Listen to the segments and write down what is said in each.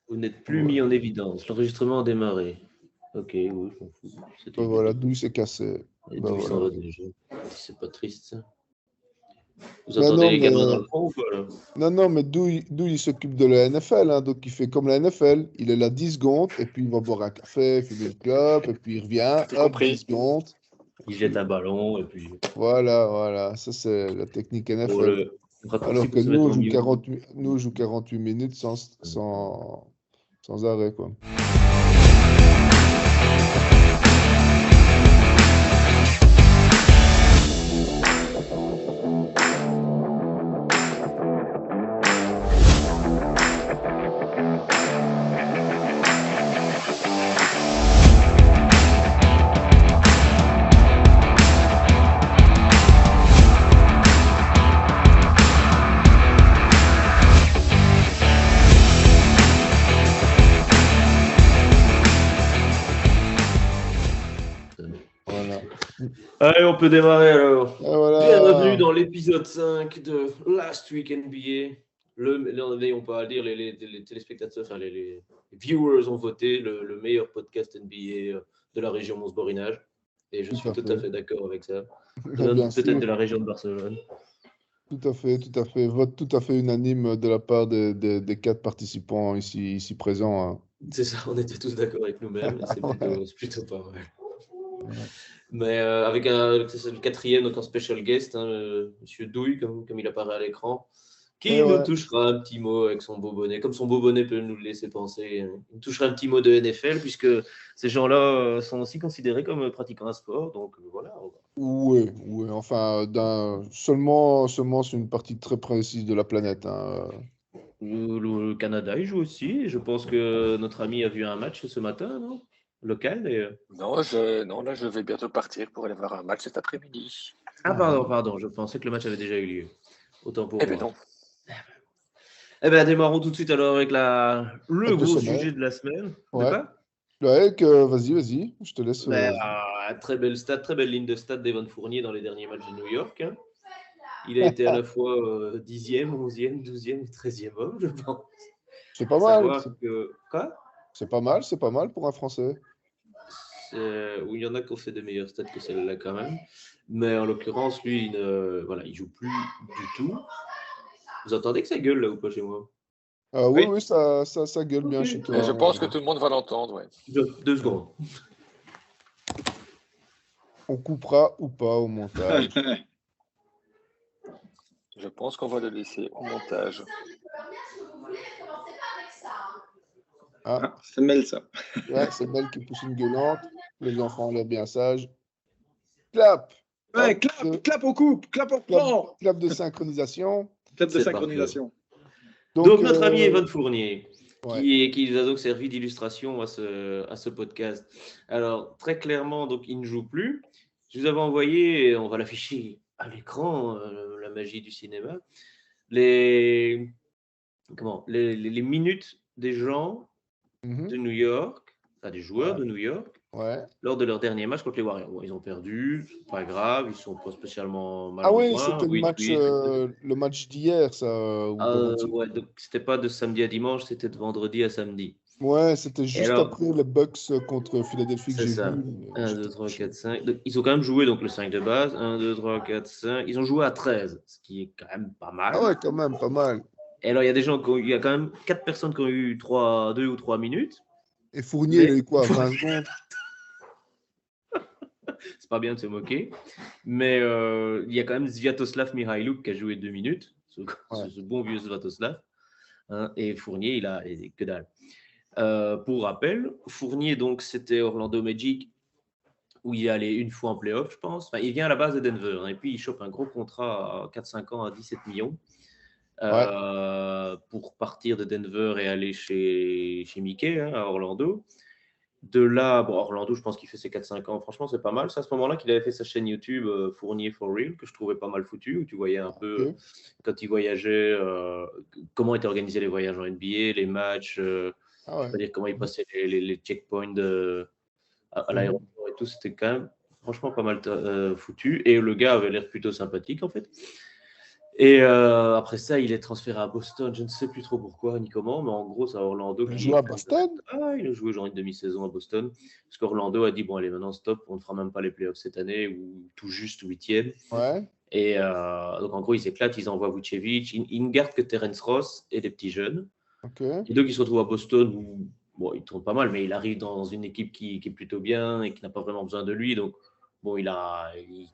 Vous n'êtes plus mis en évidence. L'enregistrement a démarré. Ok, oui, je m'en fous. C'était Ben voilà, d'où il s'est cassé. Et Ben d'où il s'en voilà. va déjà. C'est pas triste, ça. Vous Ben entendez non, les mais gamins dans le fond ou pas, là? non, mais d'où il s'occupe de la NFL, hein, donc il fait comme la NFL. Il est là 10 secondes, et puis il va boire un café, fumer une clope, et puis il revient, J'ai hop, 10 compris. secondes. Il jette un ballon et puis Voilà. Ça, c'est la technique pour NFL. le raccourci Alors que pour se mettre nous, en mute. nous, on joue 48 minutes sans arrêt, quoi. Voilà. Allez, on peut démarrer alors. Et voilà. Bienvenue dans l'épisode 5 de Last Week NBA. N'ayons pas à dire, les téléspectateurs, enfin les viewers ont voté le meilleur podcast NBA de la région Mons-Borinage. Et je suis tout à fait d'accord avec ça. Bien Peut-être sûr. de la région de Barcelone. Tout à fait. Vote tout à fait unanime de la part des 4 participants ici présents, hein. C'est ça, on était tous d'accord avec nous-mêmes. C'est plutôt pas mal. Ouais. Mais avec c'est le quatrième, donc un special guest, hein, Monsieur Douille, comme il apparaît à l'écran, qui Et nous ouais. touchera un petit mot avec son beau bonnet, comme son beau bonnet peut nous le laisser penser. Il nous touchera un petit mot de NFL, puisque ces gens-là sont aussi considérés comme pratiquant un sport. Donc voilà. Ouais. Enfin, seulement sur une partie très précise de la planète, hein. Le Canada, il joue aussi. Et je pense que notre ami a vu un match ce matin, non? Local, d'ailleurs. Non, là, je vais bientôt partir pour aller voir un match cet après-midi. Ah, pardon, je pensais que le match avait déjà eu lieu. Autant pour Eh moi. bien non. Eh bien, démarrons tout de suite alors avec le Avec le gros sommaire. sujet de la semaine. Ouais. De quoi? Ouais, vas-y, je te laisse. Très belle stat, très belle ligne de stat d'Evan Fournier dans les derniers matchs de New York, hein. Il a été à la fois 10e, 11e, 12e et 13e homme, je pense. C'est pas mal. Quoi? C'est pas mal pour un Français. Oui, il y en a qui ont fait des meilleures stats que celle-là quand même. Mais en l'occurrence, lui, il joue plus du tout. Vous entendez que ça gueule là ou pas chez moi? Oui, ça gueule bien Ok. chez toi. Et je pense que tout le monde va l'entendre, ouais. 2 secondes. On coupera ou pas au montage. Je pense qu'on va le laisser au montage. Ah, c'est Mel, ça. ouais, c'est Mel qui pousse une gueulante. Les enfants ont l'air bien sages. Clap! Ouais, clap, on coupe, clap, on prend. Clap de synchronisation. Clap de C'est synchronisation. Donc notre ami Evan Fournier, ouais. qui nous a donc servi d'illustration à ce podcast. Alors, très clairement, donc, il ne joue plus. Je vous avais envoyé, on va l'afficher à l'écran, la magie du cinéma, les minutes des gens de New York, enfin des joueurs de New York, lors de leur dernier match contre les Warriors. Bon, ils ont perdu, c'est pas grave, ils sont pas spécialement mal. Ah oui, c'était le match d'hier, ça. Ouais, donc c'était pas de samedi à dimanche, c'était de vendredi à samedi. Ouais, c'était juste après les Bucks contre Philadelphie que j'ai vu. 1, 2, 3, 4, 5. Donc, ils ont quand même joué donc, le 5 de base. 1, 2, 3, 4, 5. Ils ont joué à 13, ce qui est quand même pas mal. Ah ouais, quand même, pas mal. Et alors, il y a quand même 4 personnes qui ont eu 2 ou 3 minutes. Et Fournier, il a eu quoi, 20 secondes? C'est pas bien de se moquer. Mais il y a quand même Sviatoslav Mihailuk qui a joué 2 minutes. Ce bon vieux Sviatoslav. Hein, et Fournier, il a que dalle. Pour rappel, Fournier, donc, c'était Orlando Magic, où il est allé une fois en playoff, je pense. Enfin, il vient à la base de Denver, hein, et puis il chope un gros contrat à 4-5 ans à 17 millions pour partir de Denver et aller chez Mickey, hein, à Orlando. De là, Orlando, je pense qu'il fait ses 4-5 ans. Franchement, c'est pas mal. C'est à ce moment-là qu'il avait fait sa chaîne YouTube Fournier for Real, que je trouvais pas mal foutu, où tu voyais un peu, quand il voyageait, comment étaient organisés les voyages en NBA, les matchs, c'est-à-dire comment il passait les checkpoints à l'aéroport et tout. C'était quand même franchement pas mal foutu. Et le gars avait l'air plutôt sympathique, en fait. Et après ça, il est transféré à Boston. Je ne sais plus trop pourquoi ni comment, mais en gros, c'est à Orlando Il qui. joue à Boston? Il a joué genre une demi-saison à Boston. Parce qu'Orlando a dit bon, allez, maintenant stop, on ne fera même pas les playoffs cette année, ou tout juste 8e. Ouais. Et donc en gros, ils s'éclatent, ils envoient Vucevic. Ils ne gardent que Terence Ross et des petits jeunes. Ok. Et donc, ils se retrouvent à Boston où bon, il tourne pas mal, mais il arrive dans une équipe qui est plutôt bien et qui n'a pas vraiment besoin de lui. Donc, bon, il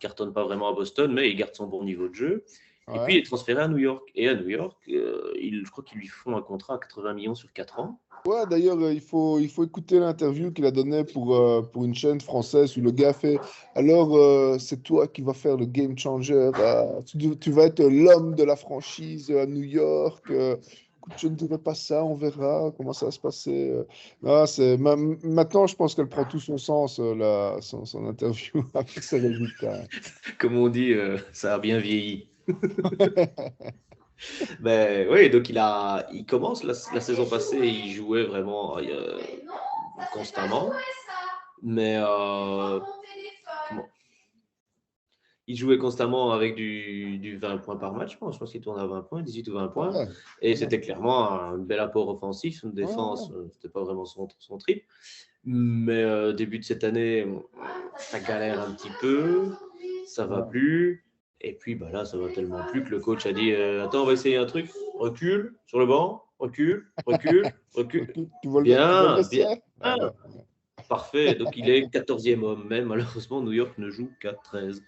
cartonne pas vraiment à Boston, mais il garde son bon niveau de jeu. Et puis, il Ouais. est transféré à New York. Et à New York, je crois qu'ils lui font un contrat à 80 millions sur 4 ans. Ouais, d'ailleurs, il faut écouter l'interview qu'il a donnée pour une chaîne française où le gars fait alors, c'est toi qui vas faire le game changer. Tu vas être l'homme de la franchise à New York. Écoute, je ne dirais pas ça, on verra comment ça va se passer. Non, maintenant, je pense qu'elle prend tout son sens, son interview avec ses résultats. Comme on dit, ça a bien vieilli. Ben oui, donc il commence la saison passée, il jouait vraiment constamment. Mais il jouait constamment avec du 20 points par match, je pense qu'il tournait à 20 points, 18 ou 20 points. Ouais, Et c'était clairement un bel apport offensif. Une défense, ouais. c'était pas vraiment son trip. Mais début de cette année, ça galère un petit peu, ça va Ouais. plus. Et puis bah là, ça va tellement plus que le coach a dit attends, on va essayer un truc, recule sur le banc, recule, recule, recule. Tu vois le Bien, bien. vestiaire? Ah, Ouais. parfait. Donc il est 14e homme. Même malheureusement, New York ne joue qu'à 13.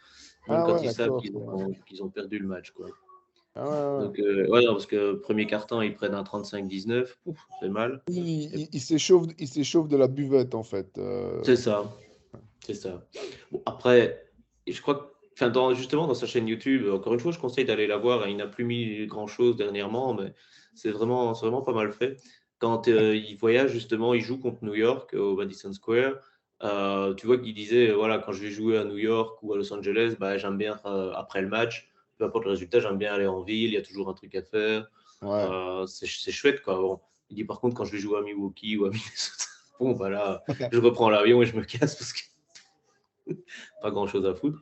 Même Ah quand ouais, ils savent d'accord. qu'ils ont perdu le match, quoi. Ah ouais, ouais. Donc, ouais, non, parce que premier quart-temps, ils prennent un 35-19. Ouf, ça fait mal. Il s'échauffe de la buvette, en fait. C'est ça. C'est ça. Bon, après, je crois que, enfin, justement, dans sa chaîne YouTube, encore une fois, je conseille d'aller la voir. Il n'a plus mis grand-chose dernièrement, mais c'est vraiment pas mal fait. Quand il voyage, justement, il joue contre New York au Madison Square. Tu vois qu'il disait, voilà, quand je vais jouer à New York ou à Los Angeles, bah, j'aime bien, après le match, peu importe le résultat, j'aime bien aller en ville, il y a toujours un truc à faire. Ouais. C'est chouette, quoi. Bon, il dit, par contre, quand je vais jouer à Milwaukee ou à Minnesota, bon, bah là, je reprends l'avion et je me casse parce que pas grand chose à foutre.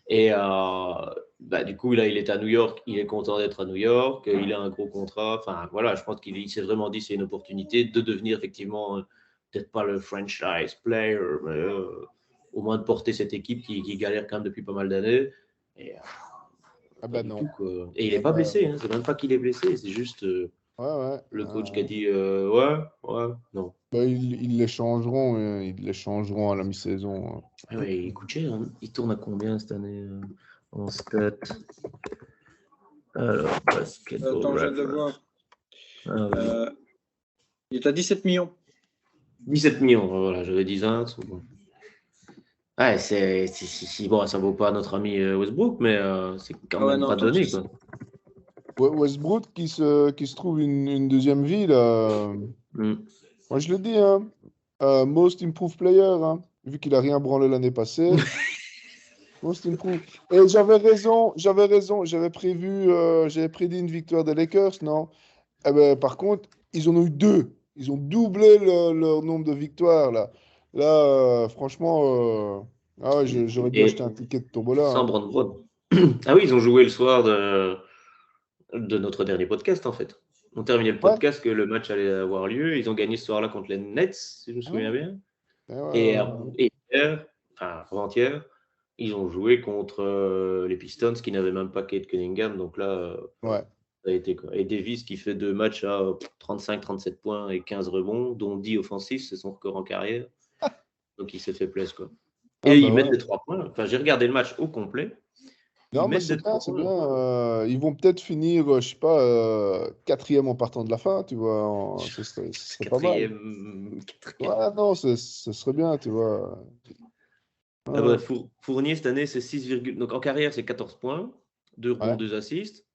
Et bah, du coup, là, il est à New York, il est content d'être à New York, il a un gros contrat. Enfin, voilà, je pense qu'il s'est vraiment dit c'est une opportunité de devenir effectivement, peut-être pas le franchise player, mais au moins de porter cette équipe qui galère quand même depuis pas mal d'années. Et Ah pas ben du non. tout, quoi. Et il n'est Ah pas ben, blessé, hein. C'est même pas qu'il est blessé, c'est juste ouais, ouais. le coach qui a dit ouais, non. Ben, ils les changeront, ils les changeront à la mi-saison. Ouais, il coûte cher, hein. Il tourne à combien cette année en stats? Alors, basketball Attends, je viens de le reference. voir. Ah, oui. Il est à 17 millions. 17 millions, voilà, j'avais dit 20. Bon. Ouais, bon, ça vaut pas notre ami Westbrook, mais c'est quand Ah ouais, même non, pas attends, donné, quoi. Westbrook qui se trouve une deuxième vie, là. Mm. Moi, je le dis, hein. Most improved player, hein. Vu qu'il a rien branlé l'année passée. Most improved. Et j'avais raison. J'avais prédit une victoire des Lakers, non? Eh ben, par contre, ils en ont eu deux. Ils ont doublé leur nombre de victoires, là. Là, franchement, ah ouais, j'aurais dû acheter Et un ticket de tombola, sans hein. Brandon Brown. Ah oui, ils ont joué le soir de notre dernier podcast, en fait. On terminait le Ouais, podcast que le match allait avoir lieu. Ils ont gagné ce soir-là contre les Nets, si je me ouais, souviens bien. ouais, ouais, Et, ouais. et hier, enfin avant-hier, ils ont joué contre les Pistons qui n'avaient même pas Kate Cunningham. Donc là, Ouais. ça a été quoi. Et Davis qui fait 2 matchs à 35-37 points et 15 rebonds, dont 10 offensifs, c'est son record en carrière. Donc il s'est fait plaisir, quoi. Ah Et bah ils mettent ouais. des 3 points. Enfin, j'ai regardé le match au complet. Ils Non, mais mettent des c'est bien, 3 c'est points. bien. Ils vont peut-être finir, je sais pas, quatrième en partant de la fin, tu vois. Ce serait pas mal. Quatrième. Ouais, non, ce serait bien, tu vois. Ah Ouais, bah, Fournier, cette année, c'est 6, donc en carrière, c'est 14 points, 2 rebonds, ouais. 2 assists.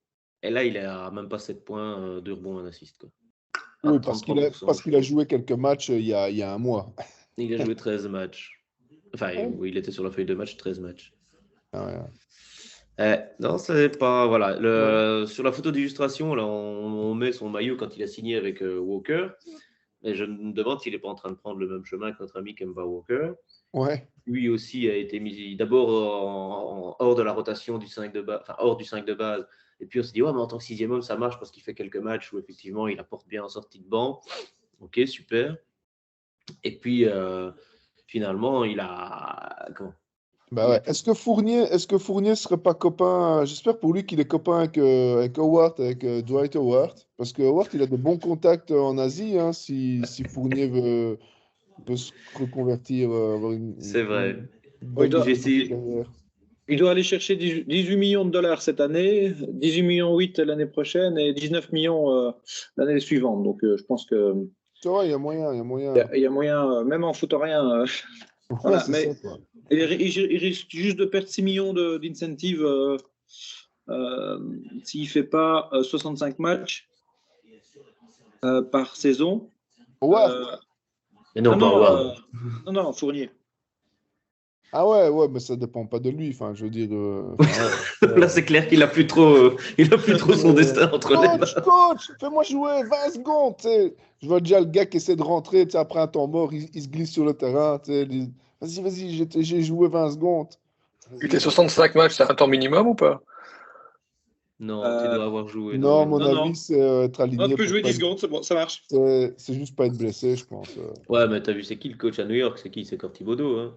Et là, il est à même pas 7 points, 2 rebonds, 1 assist, quoi. À Oui, parce 33%, je qu'il a crois. joué quelques matchs il y a un mois. Il a joué 13 matchs. Enfin, Ouais. oui, il était sur la feuille de match, 13 matchs. Ah ouais. Non, c'est pas. Voilà. Ouais. Sur la photo d'illustration, là, on met son maillot quand il a signé avec Walker. Et je me demande s'il n'est pas en train de prendre le même chemin que notre ami Kemba Walker. Ouais. Lui aussi a été mis d'abord hors de la rotation du 5 de base, enfin hors du 5 de base, Et puis on s'est dit, ouais, mais en tant que 6e homme, ça marche parce qu'il fait quelques matchs où effectivement il apporte bien en sortie de banc. Ok, super. Et puis finalement, il a. Comment Bah ouais. Est-ce que Fournier serait pas copain? J'espère pour lui qu'il est copain avec Howard, avec Dwight Howard. Parce que Howard, il a de bons contacts en Asie, hein, si Fournier veut se reconvertir, avoir C'est vrai. une Ouais, bonne J'ai essayé. carrière. il doit aller chercher 18 millions de dollars cette année, 18 millions 8 l'année prochaine et 19 millions l'année suivante. Donc je pense que Ça va, il y a moyen, il y a il y, moyen. a il y a moyen, même en foutant rien. Ouais, Voilà. c'est Mais ça, quoi. il risque juste de perdre 6 millions d'incentive s'il ne fait pas 65 matchs par saison. Howard? Mais non, Ah pas non, Howard. non, Fournier. Ah ouais, mais ça dépend pas de lui. Enfin, je veux dire. Enfin, ouais. Là, c'est clair qu'il a plus trop, son destin entre les mains. Coach, fais-moi jouer 20 secondes. Tu sais. Je vois déjà le gars qui essaie de rentrer, tu sais, après un temps mort, il se glisse sur le terrain. Tu sais, il dit, vas-y, j'ai joué 20 secondes. Et tes 65 matchs, c'est un temps minimum ou pas? Non, tu dois avoir joué. Non, à mon Non, avis, non. c'est être Non, aligné tu peux pour jouer pas 10 être- secondes, c'est bon, ça marche. C'est juste pas être blessé, je pense. Ouais, mais t'as vu, c'est qui le coach à New York? C'est qui? C'est Corti Bodo, hein.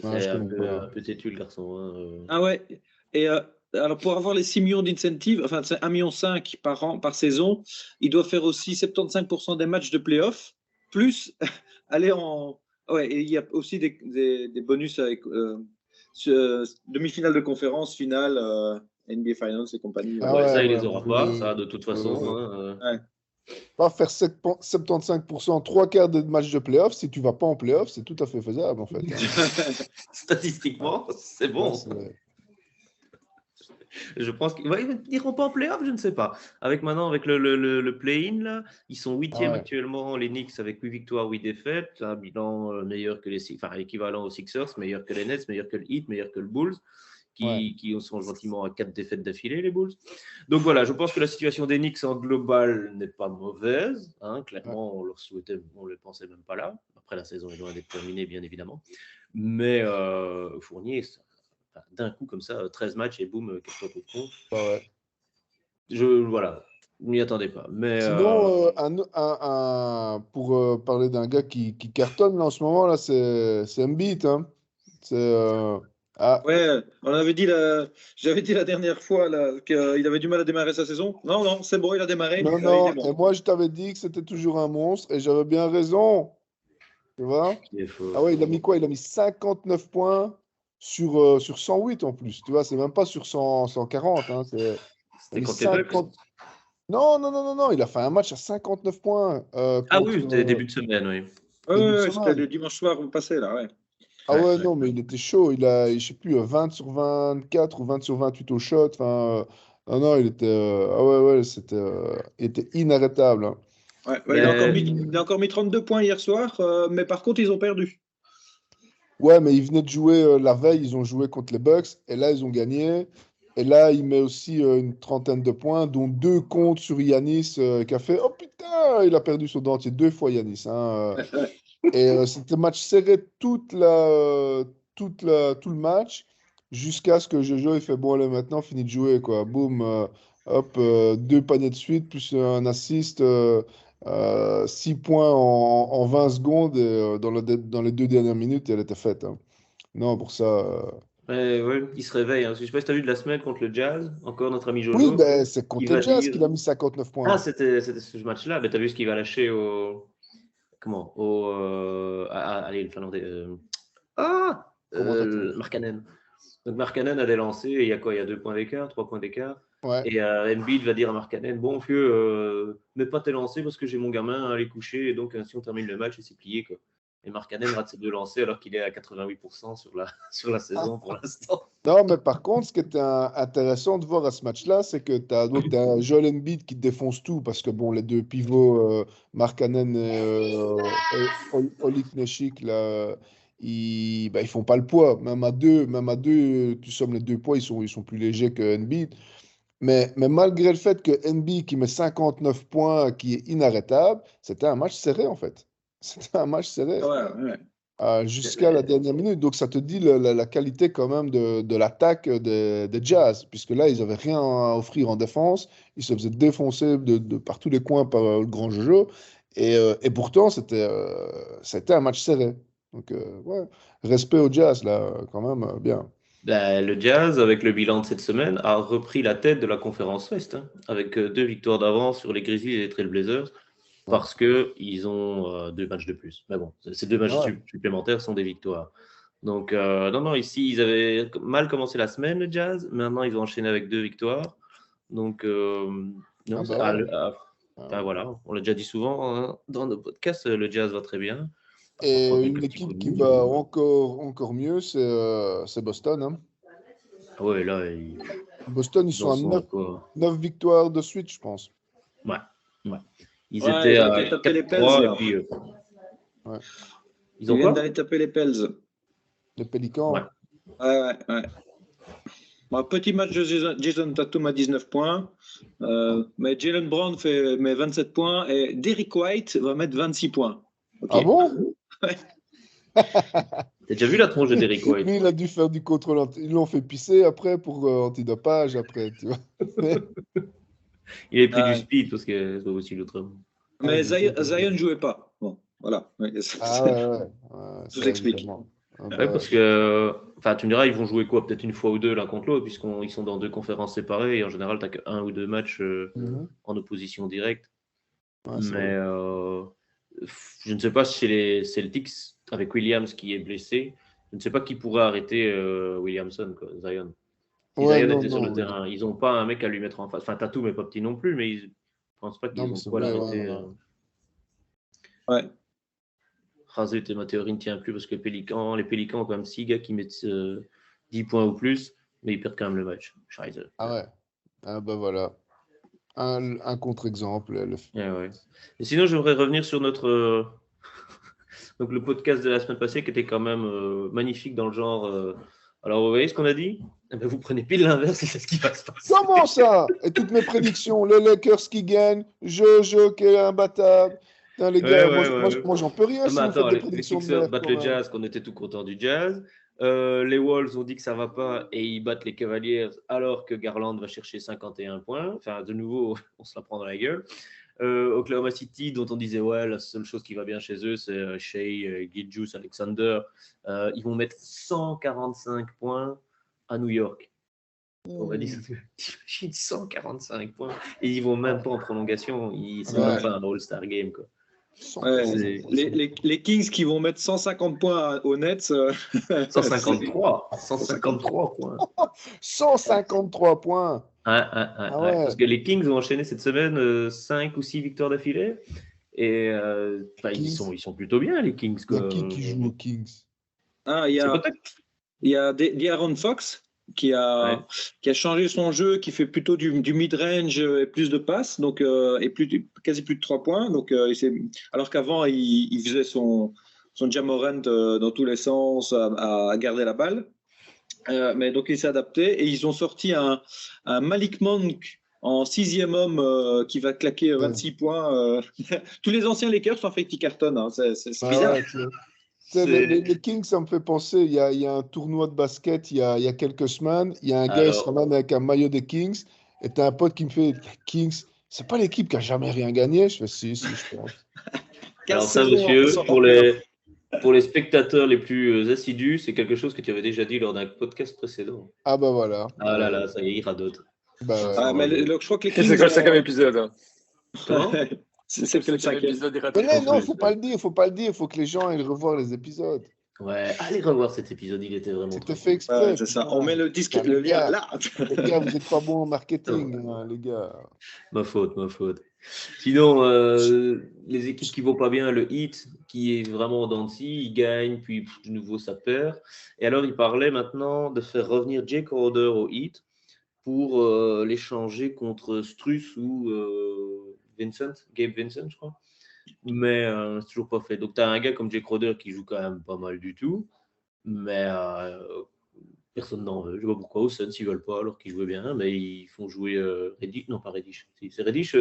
Non, C'est je connais un pas. peu têtu, le garçon. Hein. Ah ouais. Et alors pour avoir les 6 millions d'incentive, enfin c'est 1,5 million par an, par saison, il doit faire aussi 75% des matchs de playoff, plus aller en. Ouais, et il y a aussi des bonus avec demi-finale de conférence, finale, NBA Finals et compagnie. Ah Ouais, ouais, ça, il ouais, les aura mais pas, ça, de toute façon. euh, Hein. Ouais. pas faire 75%, trois quarts de matchs de playoff, si tu vas pas en playoff, c'est tout à fait faisable, en fait. Hein. Statistiquement, c'est Ouais, bon. c'est- Je pense qu'ils n'iront pas en playoff, je ne sais pas. Avec le play-in, là, ils sont ah 8e ouais. actuellement, les Knicks, avec 8 victoires, 8 défaites. Un bilan meilleur que enfin, équivalent aux Sixers, meilleur que les Nets, meilleur que le Heat, meilleur que le Bulls, Ouais. qui sont gentiment à 4 défaites d'affilée, les Bulls. Donc voilà, je pense que la situation des Knicks en global n'est pas mauvaise. Hein. Clairement, on leur souhaitait, on ne le pensait même pas là. Après, la saison est loin d'être terminée, bien évidemment. Mais Fournier, d'un coup comme ça, 13 matchs et boum, qu'est-ce qu'on compte. Ouais. Voilà, je m'y attendais pas. Mais Sinon, pour parler d'un gars qui cartonne là, en ce moment, là, c'est Embiid. Hein. C'est, ah, Ouais, j'avais dit la dernière fois là, qu'il avait du mal à démarrer sa saison. Non, non, c'est bon, il a démarré, non, il est non, bon. et moi je t'avais dit que c'était toujours un monstre et j'avais bien raison. Tu vois? il est fort. Ah ouais, il a mis quoi? Il a mis 59 points sur 108 en plus. Tu vois, c'est même pas sur 140. Hein, il a C'était mis contre les Bucks. 50. Non, il a fait un match à 59 points Ah contre oui, c'était début de semaine, oui. début de Ouais, c'était semaine. le dimanche soir passé là, ouais. Ah Ouais, ouais, ouais. non, mais il était chaud. Je sais plus, 20 sur 24 ou 20 sur 28 au shot. Enfin, non, il était, ah ouais, il était inarrêtable. Hein. Ouais, ouais, Mais il a encore mis 32 points hier soir, mais par contre, ils ont perdu. Ouais, mais ils venaient de jouer la veille, ils ont joué contre les Bucks, et là, ils ont gagné. Et là, il met aussi une trentaine de points, dont deux comptes sur Yanis, qui a fait, oh putain, il a perdu son dentier deux fois, Yanis. Hein. Et c'était match serré tout le match, jusqu'à ce que Jojo il fait, bon, allez, maintenant, fini de jouer, quoi. Boum, hop, deux paniers de suite, plus un assist, 6 points en 20 secondes, et dans les 2 dernières minutes, elle était faite. Hein. Non, pour ça. ouais, il se réveille. Hein. Je sais pas si tu as vu de la semaine contre le Jazz, encore notre ami Oui, Jojo, ben, c'est qui contre va le Jazz dire. qu'il a mis 59 Ah, points. c'était ce match-là. Tu as vu ce qu'il va lâcher au. Comment allez, le Finlandais. Comment t'as trouvé? Markkanen. Donc Markkanen a des lancers, et il y a quoi? Il y a 2 points d'écart, 3 points d'écart. Ouais. Et Embiid va dire à Markkanen, bon vieux, mets pas tes lancers parce que j'ai mon gamin à aller coucher, et donc si on termine le match, c'est plié. Quoi. Et Markkanen rate ses 2 lancers alors qu'il est à 88% sur la saison pour l'instant. Non, mais par contre, ce qui était intéressant de voir à ce match-là, c'est que tu as, un Joel Embiid qui défonce tout, parce que bon, les deux pivots, Markkanen et Olyk Neshik, là, ils font pas le poids. Même à deux, tu sommes les deux poids, ils sont plus légers que Embiid. Mais malgré le fait que Embiid qui met 59 points, qui est inarrêtable, c'était un match serré en fait. C'était un match serré. Ouais, ouais. jusqu'à la dernière minute. Donc, ça te dit la qualité quand même de l'attaque des Jazz, puisque là, ils n'avaient rien à offrir en défense. Ils se faisaient défoncer par tous les coins par le grand Jojo. Et pourtant, c'était un match serré. Donc, ouais, respect aux Jazz, là, quand même, bien. Ben, le Jazz, avec le bilan de cette semaine, a repris la tête de la conférence Ouest, hein, avec 2 victoires d'avance sur les Grizzlies et les Trailblazers, parce qu'ils ont 2 matchs de plus. Mais bon, ces 2 matchs Ouais. supplémentaires sont des victoires. Donc, non, ici, ils avaient mal commencé la semaine, le Jazz. Maintenant, ils ont enchaîné avec 2 victoires. Donc, non, enfin, voilà, on l'a déjà dit souvent hein, dans nos podcasts, le Jazz va très bien. Et Parfois, une quelques petits équipe coups de qui mou. va encore mieux, c'est Boston. Hein. Ouais, là, Boston, ils ils sont en à sont 9, encore. 9 victoires de suite, je pense. Ouais, ouais. Ils Ouais, étaient ils à viennent taper les Pels, 4-3 et là. puis Ouais. ils Ils ont viennent quoi? d'aller taper les Pels. Les Pélicans. Ouais. Ouais. Bon, petit match de Jason Tatum à 19 points. Mais Jalen Brown met 27 points et Derrick White va mettre 26 points. Ok. Ah bon? Ouais. T'as déjà vu la tronche de Derrick White? Lui, il a dû faire du contrôle. Ils l'ont fait pisser après pour antidopage, après, tu vois. Il avait pris du Ouais. speed parce que c'est pas possible autrement. Mais je sais. Zion ne jouait pas. Bon, voilà. Ouais, Ah ouais. Tout Ça, s'explique. évidemment. Ah Ouais, bah, parce que, enfin, tu me diras, ils vont jouer quoi? Peut-être une fois ou deux l'un contre l'autre, puisqu'ils sont dans 2 conférences séparées et en général, t'as qu'un ou 2 matchs mhm. en opposition directe. Ouais, c'est Mais vrai. je ne sais pas si chez les Celtics, avec Williams qui est blessé, je ne sais pas qui pourrait arrêter Williamson, quoi, Zion. Si Ouais, Zion non, était sur le non. terrain, ils n'ont pas un mec à lui mettre en face. Enfin, Tatum n'est pas petit non plus, mais je ne pense pas Non, qu'ils mais ont de c'est quoi vrai, l'arrêter. ouais. Ouais. Raser, ma théorie ne tient plus parce que les Pélicans ont quand même 6 gars qui mettent 10 points ou plus, mais ils perdent quand même le match. Scheiße. Ah ouais. Ah bah voilà. Un contre-exemple. Ouais. Et sinon, j'aimerais revenir sur notre donc le podcast de la semaine passée qui était quand même magnifique dans le genre. Alors, vous voyez ce qu'on a dit? Eh ben, vous prenez pile l'inverse et c'est ce qui va se passer. Comment ça? Et toutes mes prédictions, les Lakers qui gagnent, Jojo qui est imbattable. Putain, les gars, Ouais. moi j'en peux rien Ah, si mais vous faites attends, des les prédictions de Sixers merde battent quand le même. Jazz, qu'on était tout content du Jazz. Les Wolves ont dit que ça va pas et ils battent les Cavaliers alors que Garland va chercher 51 points. Enfin, de nouveau, on se la prend dans la gueule. Oklahoma City, dont on disait ouais, la seule chose qui va bien chez eux, c'est Shea, Gilgeous, Alexander. Ils vont mettre 145 points à New York. On va dire, t'imagines 145 points et ils vont même pas en prolongation. C'est même pas un All-Star Game quoi. Ouais, les Kings qui vont mettre 150 points aux Nets. 153 points. 153 points. Ouais. Parce que les Kings ont enchaîné cette semaine 5 ou 6 victoires d'affilée. Et ils sont plutôt bien, les Kings. Il y a qui joue aux Kings? Il y a De'Aaron Fox qui a changé son jeu, qui fait plutôt du mid-range et plus de passes, donc, et quasi plus de 3 points. Donc, alors qu'avant, il faisait son Jamorant dans tous les sens à garder la balle. Mais donc, il s'est adapté et ils ont sorti un Malik Monk en 6e homme qui va claquer 26 points. Tous les anciens Lakers sont fait petit carton. Hein. C'est bizarre. Les Kings, ça me fait penser, il y a un tournoi de basket il y a quelques semaines, il y a un gars qui se ramène avec un maillot des Kings, et tu as un pote qui me fait, les Kings, c'est pas l'équipe qui a jamais rien gagné? Je fais si, je pense. Alors ça, monsieur, pour les spectateurs les plus assidus, c'est quelque chose que tu avais déjà dit lors d'un podcast précédent. Ah bah voilà. Ah là, ça y est, il radote. Bah, mais je crois que les Kings... C'est quoi le 5e épisode? C'est que le 5e épisode. Non, faut pas le dire, il faut que les gens aillent revoir les épisodes. Ouais, allez revoir cet épisode, il était vraiment C'était fait exprès. C'est ça, on met le disque, le lien là. Les gars, vous n'êtes pas bons en marketing, hein, les gars. Ma faute. Sinon, les équipes qui vont pas bien, le Heat, qui est vraiment en dents de scie, il gagne, puis de nouveau ça perd. Et alors, il parlait maintenant de faire revenir Jay Crowder au Heat pour l'échanger contre Struss ou Gabe Vincent, je crois. Mais c'est toujours pas fait. Donc, tu as un gars comme Jay Crowder qui joue quand même pas mal du tout, mais personne n'en veut. Je sais pas pourquoi. Aux Suns, ils veulent pas alors qu'ils jouaient bien, mais ils font jouer Reddish. Non, pas Reddish. C'est Reddish,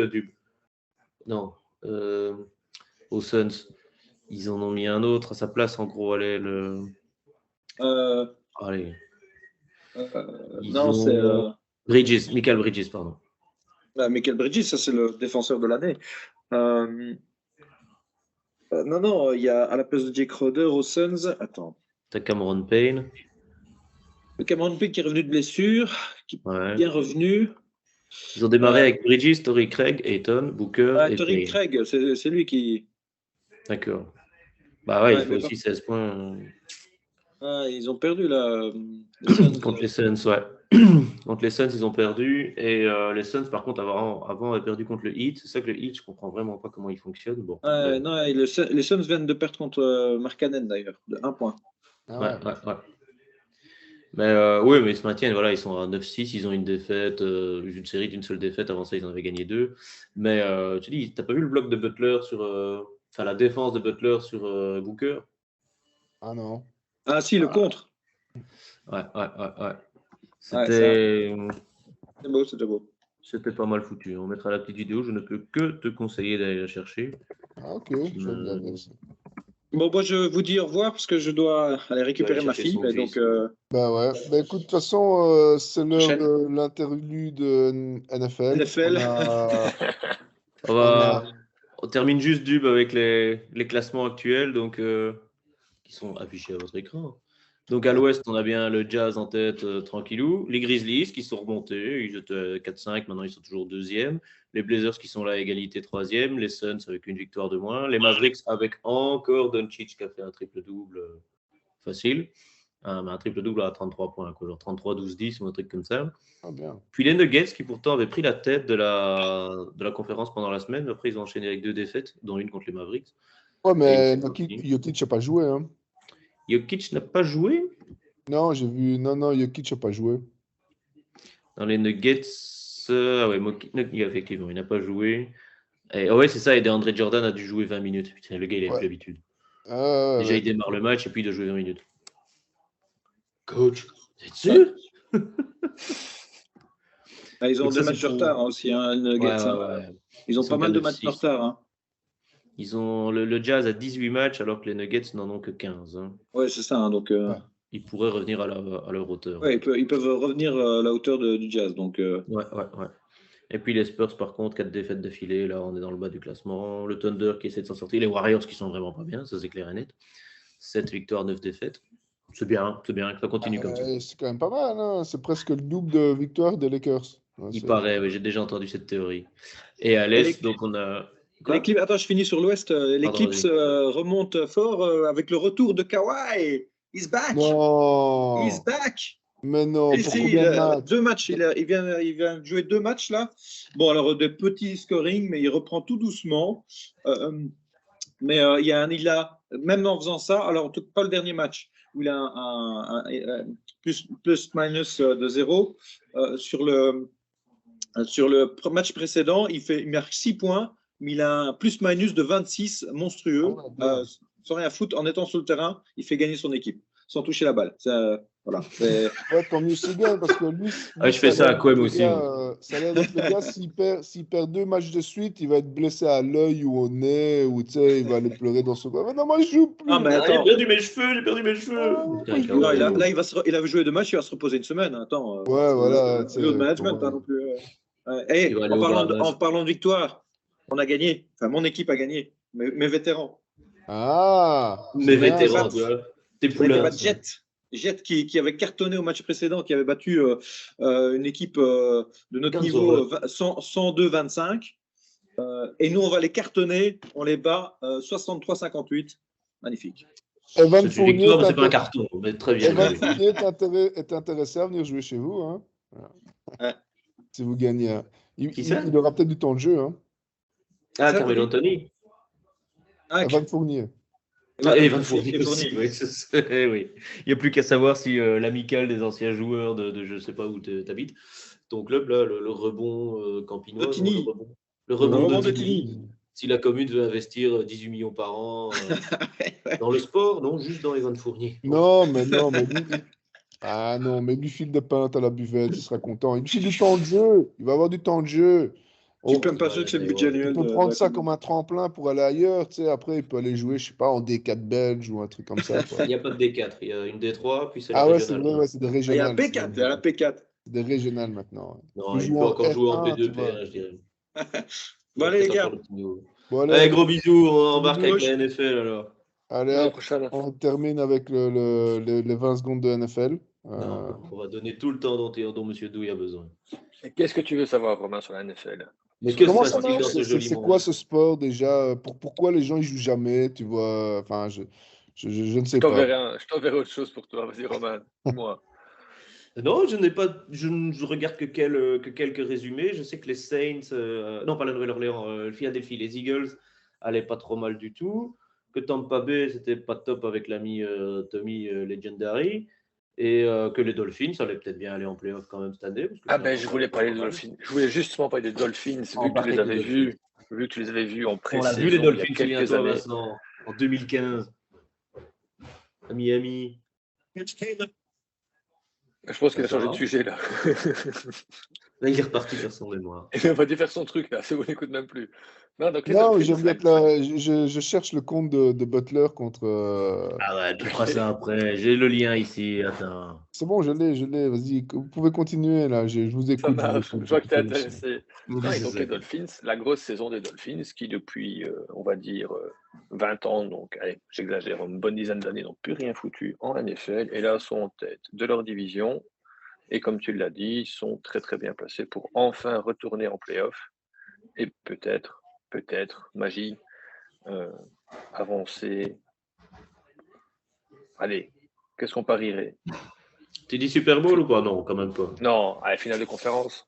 Non. Aux Suns. Ils en ont mis un autre à sa place, en gros. Allez, Euh, allez. Ils non, c'est ont Michael Bridges, pardon. Michael Bridges, ça c'est le défenseur de l'année. Non, il y a à la place de Jake Crowder aux Suns. Attends. T'as Cameron Payne. Le Cameron Payne qui est revenu de blessure, qui est bien revenu. Ils ont démarré avec Bridges, Torrey Craig, Ayton, Booker et Torrey Payne. Craig, c'est lui qui. D'accord. Bah ouais, il faut aussi 16 points. Ils ont perdu là. Contre les Suns, ouais. Contre les Suns, ils ont perdu. Et les Suns, par contre, avant avaient perdu contre le Heat. C'est ça que le Heat, je comprends vraiment pas comment il fonctionne. Bon, non, les Suns viennent de perdre contre Markkanen d'ailleurs, de 1 point. Ouais. Mais oui, mais ils se maintiennent. Voilà, ils sont à 9-6. Ils ont une défaite, une série d'une seule défaite. Avant ça, ils en avaient gagné 2. Mais tu dis, t'as pas vu le bloc de Butler sur. Enfin, la défense de Butler sur Booker? Ah non. Ah si, le contre. Ouais. C'était. C'était beau. C'était pas mal foutu. On mettra la petite vidéo. Je ne peux que te conseiller d'aller la chercher. Ah, ok, je vais regarder ça. Bon, moi, je vous dis au revoir parce que je dois aller récupérer ma fille. Et donc, Bah ouais. Bah écoute, de toute façon, c'est l'heure de l'interlude NFL. On termine juste Dub avec les classements actuels donc, qui sont affichés à votre écran. Donc à l'ouest, on a bien le Jazz en tête, tranquillou. Les Grizzlies qui sont remontés, ils étaient 4-5, maintenant ils sont toujours deuxième. Les Blazers qui sont là à égalité troisième. Les Suns avec une victoire de moins. Les Mavericks avec encore Doncic qui a fait un triple-double facile. Un triple-double à 33 points, quoi, genre 33, 12, 10 ou un truc comme ça. Ah, bien. Puis les Nuggets qui pourtant avaient pris la tête de la conférence pendant la semaine. Après, ils ont enchaîné avec 2 défaites, dont une contre les Mavericks. Ouais, mais Jokic n'a pas joué. Hein. Jokic n'a pas joué? Non, j'ai vu. Non, Jokic n'a pas joué. Dans les Nuggets, effectivement, il n'a pas joué. Et, c'est ça, et DeAndre Jordan a dû jouer 20 minutes. Putain, le gars, il a plus l'habitude. Déjà, il démarre le match et puis il doit jouer 20 minutes. Coach, c'est sûr? Ils ont 2 matchs de retard aussi, les Nuggets. Ils ont pas mal de matchs de retard. Hein. Ils ont le Jazz a 18 matchs alors que les Nuggets n'en ont que 15. Hein. Ouais, c'est ça. Hein, donc, ils pourraient revenir à leur hauteur. Ouais, ils peuvent revenir à la hauteur du Jazz. Donc, Ouais. Et puis les Spurs, par contre, 4 défaites d'affilée. Là, on est dans le bas du classement. Le Thunder qui essaie de s'en sortir. Les Warriors qui sont vraiment pas bien, ça c'est clair et net. 7 victoires, 9 défaites. C'est bien que ça continue comme ça. C'est quand même pas mal. Hein. C'est presque le double de victoires des Lakers. Ouais, il paraît, oui, j'ai déjà entendu cette théorie. Et à l'Est, donc on a. Attends, je finis sur l'Ouest. Les Clips remontent fort avec le retour de Kawhi. He's back. Non. He's back. Mais non, pour combien de matchs? 2 matchs. Il vient de jouer 2 matchs là. Bon, alors des petits scoring, mais il reprend tout doucement. Mais il a, même en faisant ça, alors pas le dernier match, où il a un plus-minus de 0. Sur le match précédent, il marque 6 points, mais il a un plus-minus de 26 monstrueux. Sans rien foutre, en étant sur le terrain, il fait gagner son équipe, sans toucher la balle. Voilà. Ouais, tant mieux c'est bien, parce que lui je fais ça à Quem aussi. Ça a l'air d'être le gars, s'il perd 2 matchs de suite, il va être blessé à l'œil ou au nez, ou il va aller pleurer dans son coin. Mais non, moi je joue plus. Ah, mais attends. J'ai perdu mes cheveux. Là, il avait joué 2 matchs, il va se reposer une semaine. Attends. Ouais, voilà. Le management, pas non plus. En parlant de victoire, on a gagné. Enfin, mon équipe a gagné. Mes vétérans. Mes vétérans, t'es poulain. Jet qui avait cartonné au match précédent, qui avait battu une équipe de notre niveau 102-25. Et nous, on va les cartonner. On les bat 63-58. Magnifique. Evan Fournier, c'est pas un carton, mais très bien. Evan Fournier est intéressé à venir jouer chez vous. Hein. Ouais. Si vous gagnez. Il aura peut-être du temps de jeu. Hein. Carmelo Anthony. Evan Fournier. Evan Fournier aussi, oui. Il n'y a plus qu'à savoir si l'amicale des anciens joueurs de je ne sais pas où tu habites, ton club, là, le rebond campinois, le rebond de Tini. Si la commune veut investir 18 millions par an dans le sport, non, juste dans Evan Fournier. Non, mais lui file de pinte à la buvette, il sera content. Il file du temps de jeu, il va avoir du temps de jeu. Je suis même pas sûr que c'est le budget Tu annuel peux de prendre ça Vancouver. comme un tremplin pour aller ailleurs, tu sais. Après, il peut aller jouer, je sais pas, en D4 belge ou un truc comme ça, quoi. Il n'y a pas de D4, il y a une D3, puis c'est la Ah ouais, c'est régionale vrai, 1. ouais, c'est des Ah, il y a régionales. la P4, il y a la P4. C'est des régionales maintenant. Ouais. Non, Tu il joues peut en encore jouer en R1, tu P2, vois. P1, je dirais. Bon, Il a allez, les peut-être encore gars. le petit niveau. Bon, Allez, allez, gros bisous, on embarque avec Bisous. la NFL alors. allez, À la hop, prochaine. on termine avec les 20 secondes de NFL. Non, on va donner tout le temps dont Monsieur Douy a besoin. Et qu'est-ce que tu veux savoir, Romain, sur la NFL? Mais que se Comment ça passe-t-il dans marche? ce joli C'est quoi monde? ce sport déjà? Pourquoi les gens ils jouent jamais? Tu vois? Enfin, je ne Je sais pas. t'enverrai autre chose pour toi. Vas-y, Romain, dis-moi. Non, je ne regarde que quelques résumés. Je sais que les Saints, non pas la Nouvelle-Orléans, Philadelphie, les Eagles allaient pas trop mal du tout. Que Tampa Bay, c'était pas top avec l'ami Tommy Legendary. Et que les Dolphins allaient peut-être bien aller en playoff quand même cette année. Parce que Ah c'est un ben, je voulais programme parler des pas mal. Dolphins. Je voulais justement parler des Dolphins, On vu que tu les partait avais des Dolphins. vus en On l'a vu les pré-saison il y a Dolphins, quelques souviens-toi, années. Vincent, en 2015, à Miami. Je pense qu'il a Ça changé va. de sujet là. Là, il est reparti faire son mémoire. Il va faire son truc là, c'est bon, on n'écoute même plus. Non, donc les Non, je Dolphins, regarde je cherche le compte de Butler contre. Ah ouais, tu feras ça après. J'ai le lien ici. Attends. C'est bon, je l'ai. Vas-y, vous pouvez continuer là. Je vous ça écoute. marche. Je vois que tu es intéressé. Oui, Non, et c'est donc ça. les Dolphins, la grosse saison des Dolphins qui depuis, on va dire, 20 ans, donc allez, j'exagère, une bonne dizaine d'années, n'ont plus rien foutu en NFL et là sont en tête de leur division et comme tu l'as dit, sont très très bien placés pour enfin retourner en playoff et peut-être, magie, avancer. Allez, qu'est-ce qu'on parierait? Tu dis Super Bowl ou pas? Non, quand même pas. Non, à la finale de conférence.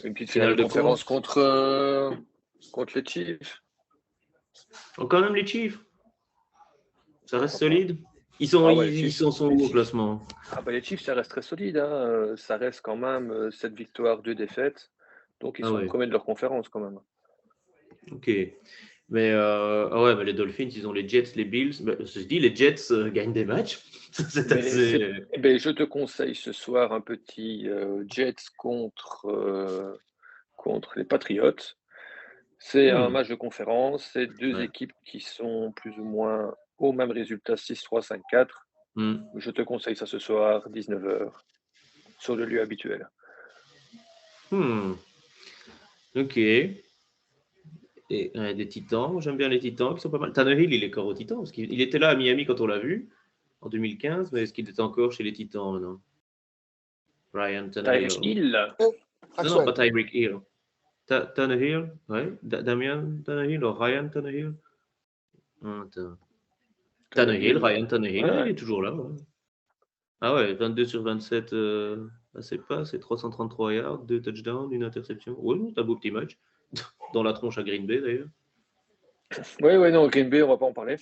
Une petite Finale finale de de conférence conférence. contre les Chiefs. Oh, quand même les Chiefs. Ça reste Pourquoi pas. solide. Ils sont, Ah ouais, les ils, ils Chiefs. sont où Les au Chiefs. classement? Ah bah les Chiefs, ça reste très solide. Hein. Ça reste quand même 7 victoires, 2 défaites. Donc ils Ah sont ouais. premiers de leur conférence quand même. Ok. Mais, ah ouais, mais les Dolphins, ils ont les Jets, les Bills. Bah, je dis, les Jets gagnent des matchs. C'est Mais assez. eh ben, je te conseille ce soir un petit Jets contre les Patriots. C'est un match de conférence. C'est deux Ouais. équipes qui sont plus ou moins au même résultat, 6-3, 5-4. Hmm. Je te conseille ça ce soir, 19h, sur le lieu habituel. Ok. Et des Titans, j'aime bien les Titans qui sont pas mal. Tannehill, il est encore aux Titans parce qu'il était là à Miami quand on l'a vu en 2015, mais est-ce qu'il est encore chez les Titans maintenant? Ryan Tannehill. Tyreek Hill, Non, pas Tyreek Hill. Tannehill, ouais. Damian Tannehill ou Ryan Tannehill? Attends. Tannehill, Ryan Tannehill, Ouais. il est toujours là. Ouais. Ah ouais, 22 sur 27, c'est pas, c'est 333 yards, 2 touchdowns, une interception. Oui, c'est un beau petit match. Dans la tronche à Green Bay d'ailleurs. Oui, non, Green Bay, on va pas en parler.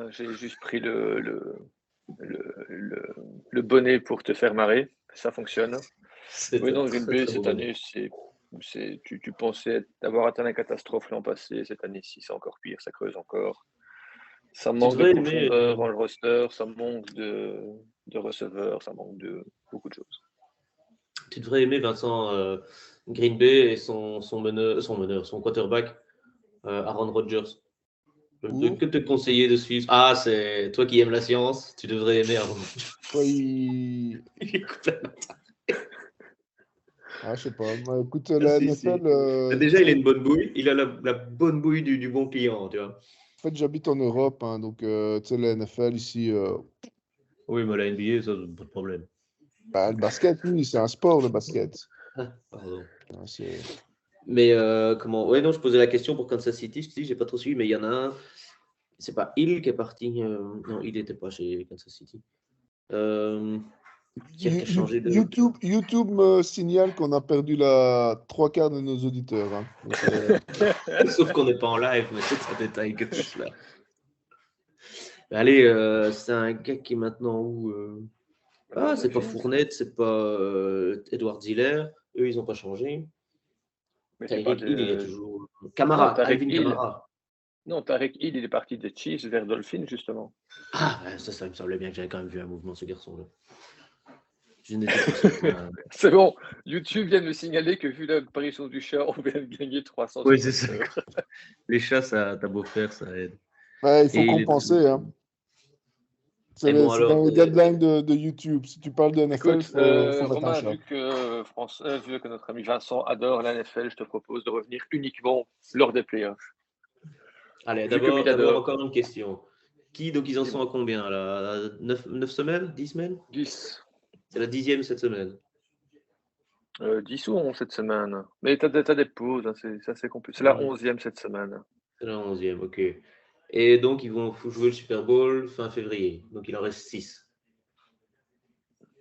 J'ai juste pris le bonnet pour te faire marrer. Ça fonctionne. Oui, non, Green Bay, cette année, tu pensais avoir atteint la catastrophe l'an passé. Cette année-ci, c'est encore pire, ça creuse encore. Ça manque de profondeur dans le roster, ça manque de receveurs, ça manque de beaucoup de choses. Tu devrais aimer Vincent Green Bay et son quarterback, Aaron Rodgers. Je ne peux que te conseiller de suivre. Ah, c'est toi qui aimes la science, tu devrais aimer Aaron Rodgers. Ah, je sais pas. Moi, écoute, la NFL. Déjà, il a une bonne bouille. Il a la bonne bouille du bon client, tu vois. En fait, j'habite en Europe, hein, donc tu sais, la NFL ici. Oui, mais la NBA, ça, pas de problème. Bah, le basket, oui, c'est un sport, le basket. Pardon. Ah, mais comment? Ouais, non, je posais la question pour Kansas City. Je te dis, j'ai pas trop suivi, mais il y en a un. C'est pas Hill qui est parti. Non, il n'était pas chez Kansas City. Qui a changé de... YouTube me signale qu'on a perdu la 3/4 de nos auditeurs. Hein. Donc, Sauf qu'on n'est pas en live, mais c'est un détail que tu là. Allez, c'est un gars qui est maintenant où Ah, c'est pas Fournette, c'est pas Edward Ziller. Eux, ils n'ont pas changé. Tyreek Hill, il est toujours. Camara, Alvin Kamara. Non, Tyreek Hill, il est parti des Chiefs vers Dolphins, justement. Ah, ça me semblait bien que j'avais quand même vu un mouvement, ce garçon-là. Je n'étais pas certain. C'est bon, YouTube vient de me signaler que vu l'apparition du chat, on vient de gagner 300 Oui, c'est ça. spectateurs. Les chats, ça, t'as beau faire, ça aide. Ouais, il faut Et les- compenser. Hein. Et bon, C'est alors, dans les guidelines de YouTube. Si tu parles de NFL, Écoute, faut mettre un Romain, chat. vu que notre ami Vincent adore la NFL, je te propose de revenir uniquement lors des playoffs. allez, Vu comme il d'abord adore. encore une question. Donc ils en sont à combien là? 9 semaines? 10 semaines? 10. C'est la 10e cette semaine. 10 ou 11 cette semaine. Mais t'as des pauses, hein, c'est assez compliqué. C'est la 11e cette semaine. C'est la 11e, ok. Et donc ils vont jouer le Super Bowl fin février. Donc il en reste 6.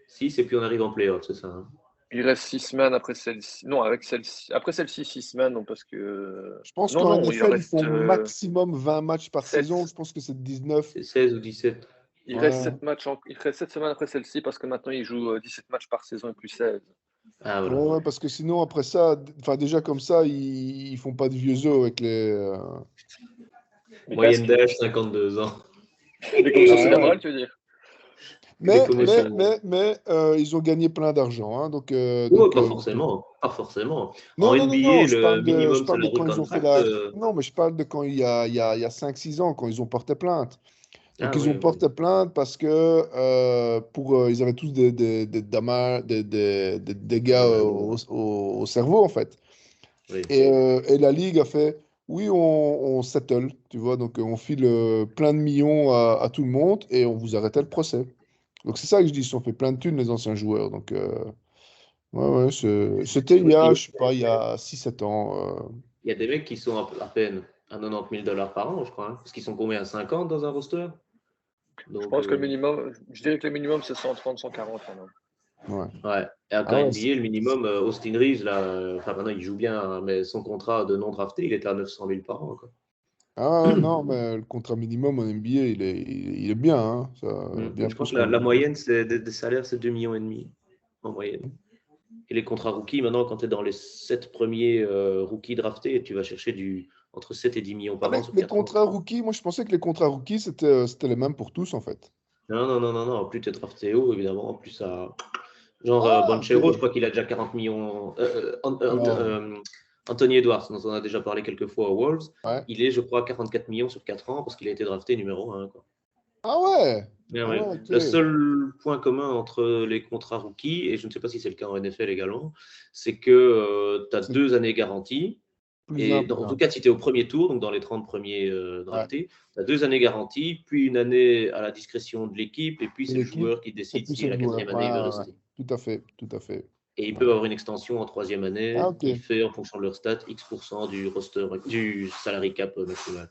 6 et puis on arrive en playoff, c'est ça, hein? Il reste 6 semaines après celle-ci. Non, après celle-ci, 6 semaines, non, parce que. Je pense Non, qu'en non, il en NFL, ils reste font maximum 20 matchs par 7. saison. Je pense que c'est 19. C'est 16 ou 17. Il Ouais. reste 7 matchs il reste 7 semaines après celle-ci parce que maintenant il joue 17 matchs par saison et plus 16. Ah voilà. Ouais, parce que sinon, après ça, déjà comme ça, ils font pas de vieux os avec les. Mais Moyenne casque, d'âge 52 ans. des commissions Ah, cérébrales, tu veux dire? Mais commotions. ils ont gagné plein d'argent. Hein, donc, Oh, pas forcément. Pas forcément. En Non, NBA, je le parle minimum de salary quand ils ont fait contract. Non, mais je parle de quand il y a 5-6 ans, quand ils ont porté plainte. Donc, Ah ils ont oui, porté plainte parce que ils avaient tous des dégâts au cerveau, en fait. oui. Et la Ligue a fait, oui, on settle, tu vois, donc on file plein de millions à tout le monde et on vous arrêtait le procès. Donc, c'est ça que je dis, ils se sont fait plein de thunes, les anciens joueurs. Donc, ouais, c'était il y a, je sais pas, il y a 6-7 ans. Il y a des mecs qui sont à peine à 90 000 $ par an, je crois. Hein. Parce qu'ils sont combien? À 50 dans un roster? Je Donc, pense que le minimum, je dirais que le minimum c'est 130, 140 maintenant. Ouais. ouais. Et encore Ah ouais, NBA, le minimum, Austin Reeves, là, enfin maintenant il joue bien, hein, mais son contrat de non drafté, il était à 900 000 par an. Quoi. Ah non, mais le contrat minimum en NBA, il est bien, hein, ça, bien Je crois plus que la qu'en. moyenne des salaires, c'est 2,5 millions en moyenne. Et les contrats rookies, maintenant, quand tu es dans les 7 premiers rookies draftés, tu vas chercher entre 7 et 10 millions Ah, par mais an sur les 4 ans. contrats rookies, moi je pensais que les contrats rookies, c'était les mêmes pour tous, en fait. Non. Plus tu es drafté haut, évidemment, plus ça. Genre, Ah, Banchero, je ok. crois qu'il a déjà 40 millions. Non. Anthony Edwards, dont on a déjà parlé quelques fois aux Wolves, Ouais. il est, je crois, 44 millions sur 4 ans parce qu'il a été drafté numéro 1. Quoi. Ah ouais. Bien, Ah ouais. ouais, ok. Le seul point commun entre les contrats rookies, et je ne sais pas si c'est le cas en NFL également, c'est que tu as C'est 2 années garanties. plus Et un. en tout cas, si tu es au premier tour, donc dans les 30 premiers Ouais. draftés, tu as 2 années garanties, puis une année à la discrétion de l'équipe, et puis Et c'est le l'équipe, joueur qui et décide puis si c'est à le la joueur. 4e Ouais, année il veut ouais, ouais. rester. Tout à fait, tout à fait. Et il Ouais. peut avoir une extension en 3e année Ah, ok. qui fait, en fonction de leur stat, X% du roster, du salary cap national.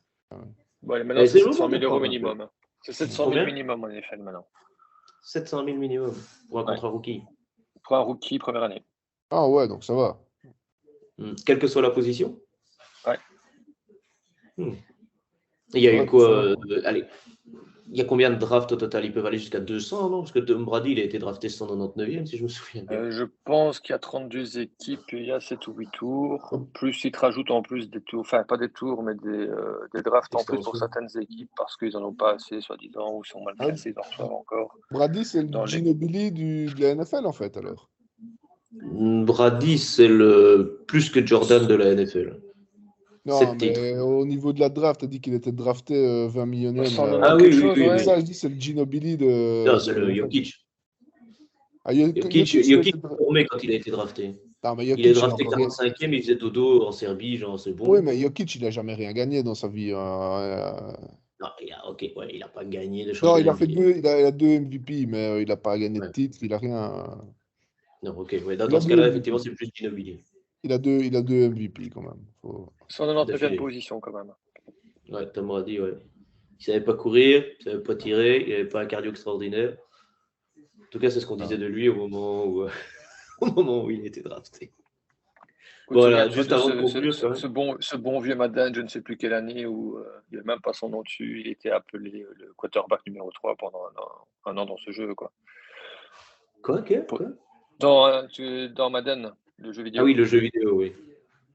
Bon, allez, maintenant Et c'est c'est 700 bon 000 euros d'apprendre un peu. minimum. Hein. C'est 700 000 Combien? minimum en NFL maintenant. 700 000 minimum pour un Ouais. contrat rookie. Pour un rookie, première année. Ah ouais, donc ça va. Quelle que soit la position. Ouais. Il y a eu Ouais, quoi allez, il y a combien de drafts au total? Ils peuvent aller jusqu'à 200, non? Parce que Tom Brady, il a été drafté 199e, si je me souviens bien. Je pense qu'il y a 32 équipes, il y a 7 ou 8 tours. Plus ils te rajoutent en plus des tours, enfin pas des tours, mais des drafts en plus pour Extension. certaines équipes parce qu'ils n'en ont pas assez, soi-disant, ou sont mal Ah, classés, ils en reçoivent encore. Brady, c'est le Dans les- Ginobili de la NFL, en fait, alors. Brady, c'est le plus que Jordan de la NFL. Non, 7 titres. mais au niveau de la draft, tu as dit qu'il était drafté 20 millionième. 190 Ah quelque oui, chose, oui, ouais. Ça, je dis, c'est le Ginobili de. Non, c'est le Jokic. Ah, Jokic il a été est formé quand il a été drafté. Non, mais Il est Jokic, il a drafté encore rien. 45e, il faisait dodo en Serbie, genre c'est bon. Oui, mais Jokic, il n'a jamais rien gagné dans sa vie. Non, il n'a pas gagné de Non, championnat il a fait NBA. il a 2 MVP, mais il n'a pas gagné de Ouais. titre, il n'a rien. Non, ok, ouais. Dans Il a ce deux cas-là, MVP. effectivement, c'est plus Ginobili. Il a deux MVP quand même. 199e D'affilée. position quand même. Ouais, Tom Brady, ouais. Il ne savait pas courir, il ne savait pas tirer, il n'avait pas un cardio extraordinaire. En tout cas, c'est ce qu'on disait de lui au moment où, au moment où il était drafté. Écoute, Voilà, souviens-toi juste de avant de conclure, quand même. ce bon vieux Madden, je ne sais plus quelle année, où il n'y avait même pas son nom dessus, il était appelé le quarterback numéro 3 pendant un an dans ce jeu. Quoi. Quoi? Dans Madden, le jeu vidéo. Ah oui, le jeu vidéo, oui.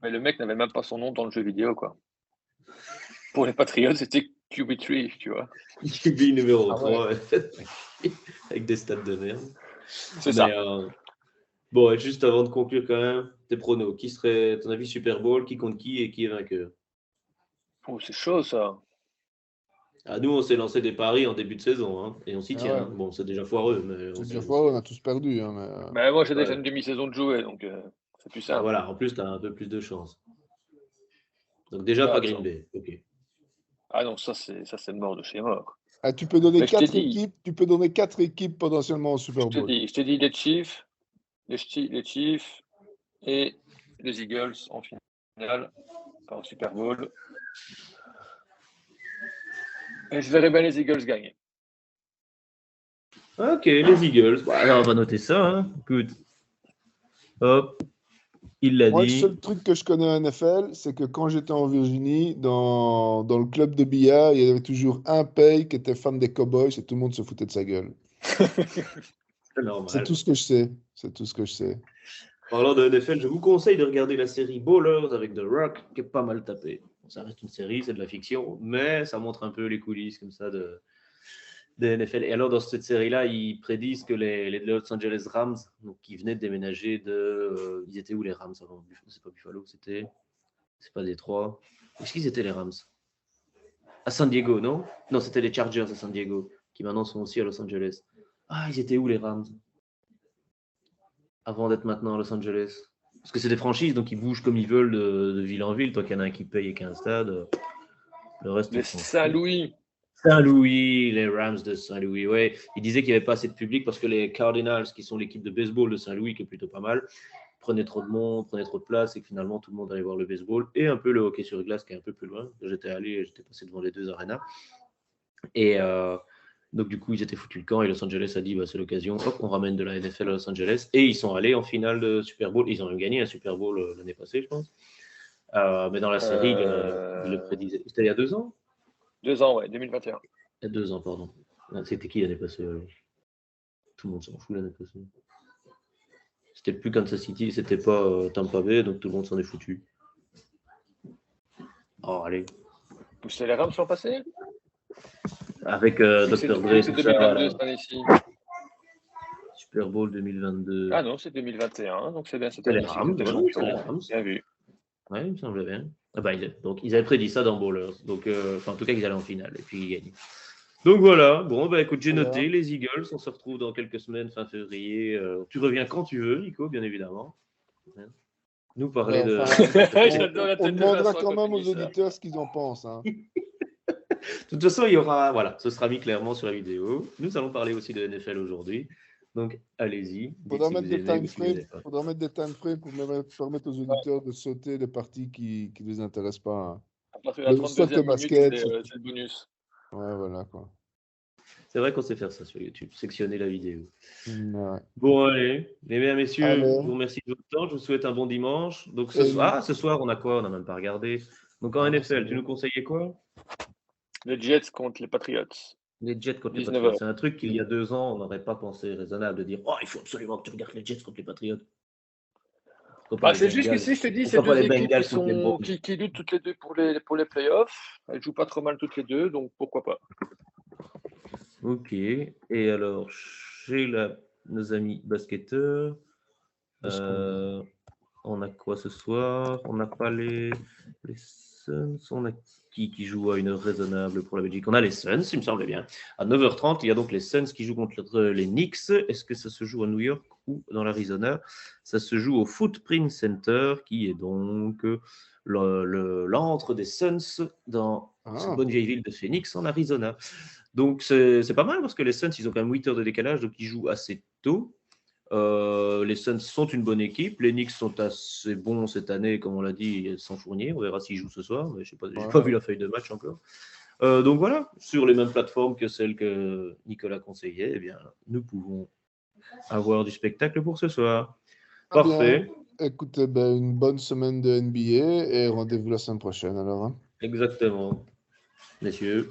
Mais le mec n'avait même pas son nom dans le jeu vidéo, quoi. Pour les Patriots, c'était QB3, tu vois. QB numéro Ah 3, avec des stats de merde. C'est ça. Bon, et juste avant de conclure quand même, tes pronos. Qui serait, à ton avis, Super Bowl, qui contre qui et qui est vainqueur? Oh, c'est chaud, ça. Ah, nous, on s'est lancé des paris en début de saison, hein, et on s'y Ah tient. ouais. Hein. Bon, c'est déjà foireux, mais C'est déjà fois, on a tous perdu. Hein, mais... Mais moi, j'ai Ouais. déjà une demi-saison de jouer, donc c'est plus Ah, simple. voilà, en plus, tu as un peu plus de chance. Donc déjà, Ah, pas attends. Green Bay. Ok. Ah non, ça c'est mort de chez mort. Ah, tu peux donner Mais je t'ai 4 dit. équipes. Tu peux donner 4 équipes potentiellement au Super Je Bowl. t'ai dit les Chiefs, les Chiefs et les Eagles en finale, pas en Super Bowl. Et je verrais bien les Eagles gagner. Ok, les Eagles. Bah, alors, on va noter ça. Hein. Écoute. Hop. Il l'a Moi, le dit. seul truc que je connais en NFL, c'est que quand j'étais en Virginie, dans le club de billard, il y avait toujours un paye qui était fan des Cowboys et tout le monde se foutait de sa gueule. C'est normal. C'est tout ce que je sais. C'est tout ce que je sais. Parlant de NFL, je vous conseille de regarder la série Ballers avec The Rock, qui est pas mal tapée. Ça reste une série, c'est de la fiction, mais ça montre un peu les coulisses comme ça de NFL. Et alors, dans cette série-là, ils prédisent que les Los Angeles Rams, donc, qui venaient de déménager de. Ils étaient où les Rams avant? C'est pas Buffalo, c'était. C'est pas Détroit. Est-ce qu'ils étaient les Rams? À San Diego, non? Non, c'était les Chargers à San Diego, qui maintenant sont aussi à Los Angeles. Ah, ils étaient où les Rams? Avant d'être maintenant à Los Angeles. Parce que c'est des franchises, donc ils bougent comme ils veulent de ville en ville. Tant qu'il y en a un qui paye et qu'un stade, le reste. Les Saint-Louis. Saint-Louis, les Rams de Saint-Louis, ouais. Ils disaient qu'il n'y avait pas assez de public parce que les Cardinals, qui sont l'équipe de baseball de Saint-Louis, qui est plutôt pas mal, prenaient trop de monde, prenaient trop de place et que finalement tout le monde allait voir le baseball et un peu le hockey sur glace qui est un peu plus loin. J'étais passé devant les deux arénas. Et donc du coup, ils étaient foutus le camp et Los Angeles a dit bah, c'est l'occasion, hop, on ramène de la NFL à Los Angeles. Et ils sont allés en finale de Super Bowl. Ils ont même gagné un Super Bowl l'année passée, je pense. Mais dans la série, ils le prédisaient. C'était il y a 2 ans? 2 ans, ouais, 2021. Il y a 2 ans, pardon. C'était qui l'année passée? Tout le monde s'en fout l'année passée. C'était plus Kansas City, c'était pas Tampa Bay, donc tout le monde s'en est foutu. Oh, allez. C'est les Rams sont passés? Avec C'est Dr. Dre, c'est tout ça, 2022 cette année-ci. Super Bowl 2022. Ah non, c'est 2021, donc c'est bien cette C'est les année-ci. Rams, C'était ouais, c'est les champion. Rams. Bien vu. Ouais, il me semblait bien. Ah bah, donc, ils avaient prédit ça dans Ballers. Donc, en tout cas, ils allaient en finale et puis ils gagnent. Donc voilà, bon, bah écoute, j'ai noté les Eagles. On se retrouve dans quelques semaines, fin février. Tu reviens quand tu veux, Nico, bien évidemment. Nous parler de. On demandera quand même aux auditeurs ce qu'ils en pensent. Hein. De toute façon, il y aura, voilà, ce sera mis clairement sur la vidéo. Nous allons parler aussi de NFL aujourd'hui. Donc, allez-y. Il faudra mettre des time frames pour permettre aux auditeurs de sauter des parties qui ne les intéressent pas. Hein. À partir de la 32e minute, c'est le bonus. Ouais, voilà quoi. C'est vrai qu'on sait faire ça sur YouTube, sectionner la vidéo. Ouais. Bon, allez. Eh bien, messieurs, allez. je vous remercie de votre temps. Je vous souhaite un bon dimanche. Donc, ce soir, on a quoi? On n'a même pas regardé. Donc, en NFL, tu nous conseillais quoi? Les Jets contre les Patriots. Les Jets contre les Patriots. C'est un truc qu'il y a 2 ans, on n'aurait pas pensé raisonnable de dire oh, il faut absolument que tu regardes les Jets contre les Patriots. C'est juste que si je te dis, c'est deux équipes qui luttent toutes les deux pour les playoffs. Elles ne jouent pas trop mal toutes les deux, donc pourquoi pas. Ok. Et alors, chez nos amis basketteurs, on a quoi ce soir? On n'a pas les Suns. On a qui joue à une heure raisonnable pour la Belgique? On a les Suns, il me semblait bien. À 9h30, il y a donc les Suns qui jouent contre les Knicks. Est-ce que ça se joue à New York ou dans l'Arizona? Ça se joue au Footprint Center, qui est donc l'antre des Suns dans cette bonne vieille ville de Phoenix, en Arizona. Donc, c'est pas mal parce que les Suns, ils ont quand même 8 heures de décalage, donc ils jouent assez tôt. Les Suns sont une bonne équipe. Les Knicks sont assez bons cette année, comme on l'a dit, sans Fournier. On verra s'ils jouent ce soir, mais je n'ai pas vu la feuille de match encore. Donc voilà, sur les mêmes plateformes que celles que Nicolas conseillait, eh bien, nous pouvons avoir du spectacle pour ce soir. Parfait. Bien. Écoutez, une bonne semaine de NBA et rendez-vous la semaine prochaine alors. Hein. Exactement. Messieurs.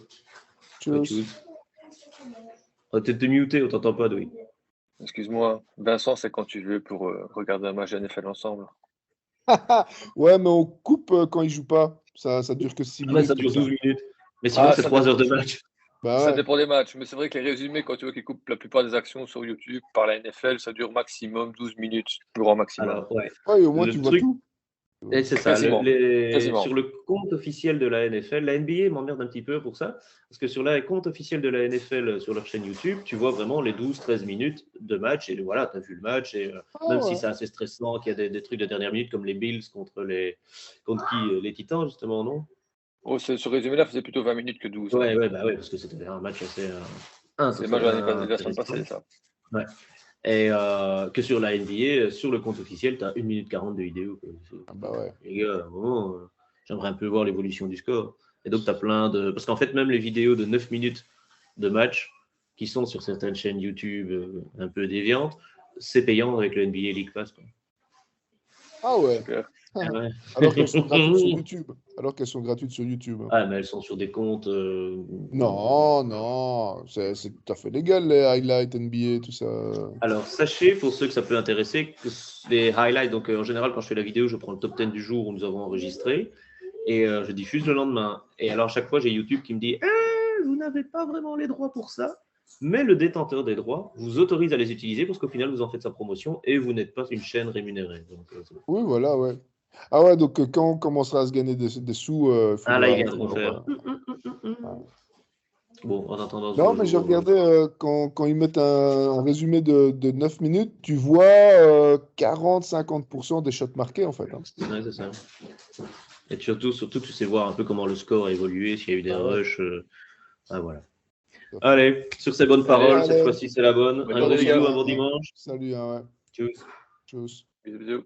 Tchuss. T'es muté, on t'entend pas, Louis. Excuse-moi, Vincent, c'est quand tu veux pour regarder un match de NFL ensemble. Ouais, mais on coupe quand il joue pas. Ça dure que 6 minutes. Ça dure 12 minutes. Mais sinon, c'est 3 heures de match. Bah Ça ouais. dépend des matchs, mais c'est vrai que les résumés, quand tu vois qu'ils coupent la plupart des actions sur YouTube par la NFL, ça dure maximum 12 minutes, plus grand maximum. Alors, ouais. Ouais, et au moins, Le tu vois truc, tout. et c'est ça, Quasiment. Quasiment. sur le compte officiel de la NFL, la NBA m'emmerde un petit peu pour ça, parce que sur le compte officiel de la NFL, sur leur chaîne YouTube, tu vois vraiment les 12-13 minutes de match, et voilà, tu as vu le match, et Ah même si ouais. c'est assez stressant, qu'il y a des trucs de dernière minute, comme les Bills contre qui, les Titans, justement, non? Oh, ce résumé-là faisait plutôt 20 minutes que 12. Ouais, ouais, bah ouais, parce que c'était un match assez C'est le match de la semaine intéressant. passée, ça. Ouais. Et que sur la NBA, sur le compte officiel, tu as 1 minute 40 de vidéo, quoi. Ah bah ouais. Les gars, à un moment, j'aimerais un peu voir l'évolution du score. Et donc, tu as plein de. Parce qu'en fait, même les vidéos de 9 minutes de match qui sont sur certaines chaînes YouTube un peu déviantes, c'est payant avec le NBA League Pass, quoi. Ah ouais. Super. Ouais. Alors qu'elles sont gratuites sur YouTube. Alors qu'elles sont gratuites sur YouTube. Ah, mais elles sont sur des comptes. Non, non. C'est tout à fait légal, les highlights NBA, tout ça. Alors, sachez, pour ceux que ça peut intéresser, que les highlights, donc en général, quand je fais la vidéo, je prends le top 10 du jour où nous avons enregistré et je diffuse le lendemain. Et alors, chaque fois, j'ai YouTube qui me dit vous n'avez pas vraiment les droits pour ça, mais le détenteur des droits vous autorise à les utiliser parce qu'au final, vous en faites sa promotion et vous n'êtes pas une chaîne rémunérée. Donc, c'est bon. Oui, voilà, ouais. Ah ouais, donc quand on commencera à se gagner des sous, il Ah là, faudra. ils viendront faire. Ah. Bon, en attendant ce Non, beau mais j'ai jour, regardé quand ils mettent un résumé de 9 minutes, tu vois 40-50% des shots marqués en fait. Hein. ouais, c'est ça. Et surtout, tu sais voir un peu comment le score a évolué, s'il y a eu des Ah ouais. rushs. Ah, voilà. Allez, sur ces bonnes paroles, cette Allez. fois-ci c'est la bonne. Bonne Un gros journée, les gars. bisou, un bon dimanche. Salut, hein, ouais. Tchuss. Tchuss. Bisous, bisous.